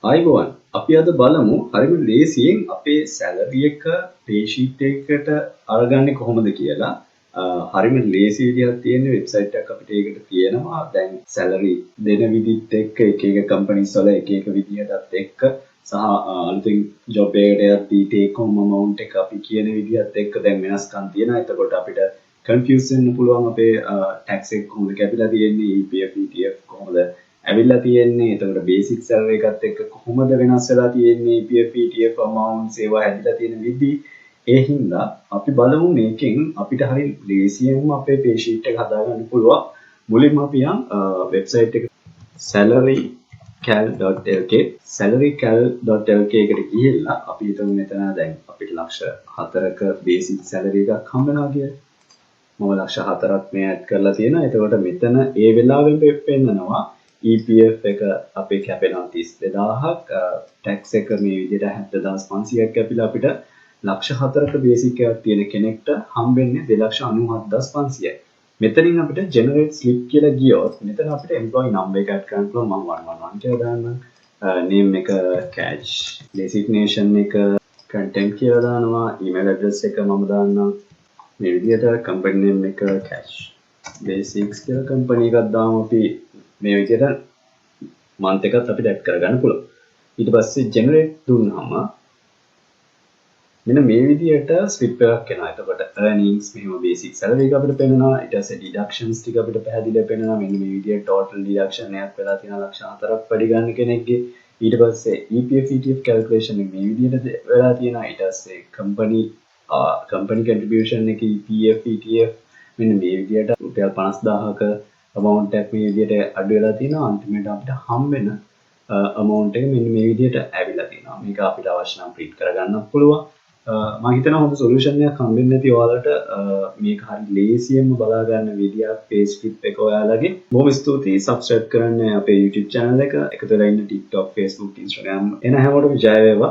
ආයිබෝවන් අපි අද බලමු හරිම ලේසියෙන් අපේ සැලරි එක pay sheet එකකට අරගන්නේ කොහොමද කියලා. හරිම ලේසි විදිහක් තියෙන වෙබ්සයිට් එකක් අපිට ඒකට තියෙනවා. දැන් සැලරි දෙන විදිහත් එක්ක එක එක කම්පැනිස් වල එක එක විදිහටත් එක්ක සහ අලුතින් ජොබ් එකකට යද්දී take home amount එක අපි කියන විදිහත් එක්ක දැන් වෙනස්කම් තියෙනවා. එතකොට අපිට කන්ෆියුස් වෙන්න පුළුවන් අපේ tax එක කොහොමද කැපිලා තියෙන්නේ, EPF ETF කොහොමද ඇවිල්ලා තියෙන්නේ. එතකොට බේසික් සැලරි එකත් එක්ක කොහොමද වෙනස් වෙලා තියෙන්නේ, EPF ETF amounts ඒවා හැදිලා තියෙන විදි. ඒ හින්දා අපි බලමු මේකෙන් අපිට හරි ලේසියෙන්ම අපේ pay sheet එක හදාගන්න පුළුවන්. මුලින්ම අපි යන් වෙබ්සයිට් එක salarycal.lk එකට ගිහිල්ලා අපි හිතමු මෙතන දැන් අපිට ලක්ෂ 4ක බේසික් සැලරි එකක් හම්බ වෙනවා කියලා. මම ලක්ෂ 4ක් මේ ඇඩ් කරලා තියෙනවා. එතකොට මෙතන ඒ වෙලාවෙම පෙන්නනවා EPF එක අපේ කැපෙනවා 32000ක්, tax එක මේ විදිහට 70500ක් කැපිලා අපිට ලක්ෂ 4ක බේසික් එකක් තියෙන කෙනෙක්ට හම්බෙන්නේ 297500යි. මෙතනින් අපිට generate slip කියලා ගියොත් මෙතන අපිට employee number එක add කරන්න පුළුවන්. මම 111 කියලා දාන්නම්. name එක cash, designation එක content කියලා දානවා. email address එක මම දාන්නම්. මේ විදිහට company name එක cash basics කියලා company එකක් දාමු අපි. මේ විදිහට month එකත් අපිට add කරගන්න පුළුවන්. ඊට පස්සේ generate දුන්නාම මෙන්න මේ විදිහට slip එකක් එනවා. එතකොට earnings මෙහෙම basic salary එක අපිට පෙන්නනවා. ඊට පස්සේ deductions ටික අපිට පැහැදිලිව පෙන්නනවා. මෙන්න මේ විදිහට total deduction එකක් වෙලා තියෙනවා ලක්ෂ 4ක් වැඩි ගන්න කෙනෙක්ගේ. ඊට පස්සේ EPF ETF calculation එක මේ විදිහට වෙලා තියෙනවා. ඊට පස්සේ company contribution එක EPF ETF මෙන්න මේ විදිහට රුපියල් 50000ක amount එකක් මේ විදිහට අඩු වෙලා තියෙනවා. අන්තිමට අපිට හම්බෙන amount එක මෙන්න මේ විදිහට ඇවිල්ලා තියෙනවා. මේක අපිට අවශ්‍ය නම් print කරගන්න පුළුවන්. මම හිතනවා හොඳ solution එකක් හම්බෙන්නේ නැති ඔයාලට මේක හරි ලේසියෙන්ම බලා ගන්න විදියක් pay slip එක ඔයාලගේ. බොහොම ස්තුතියි. subscribe කරන්න අපේ YouTube channel එක. එකතු වෙලා ඉන්න TikTok, Facebook, Instagram එන හැමෝටම ජය වේවා.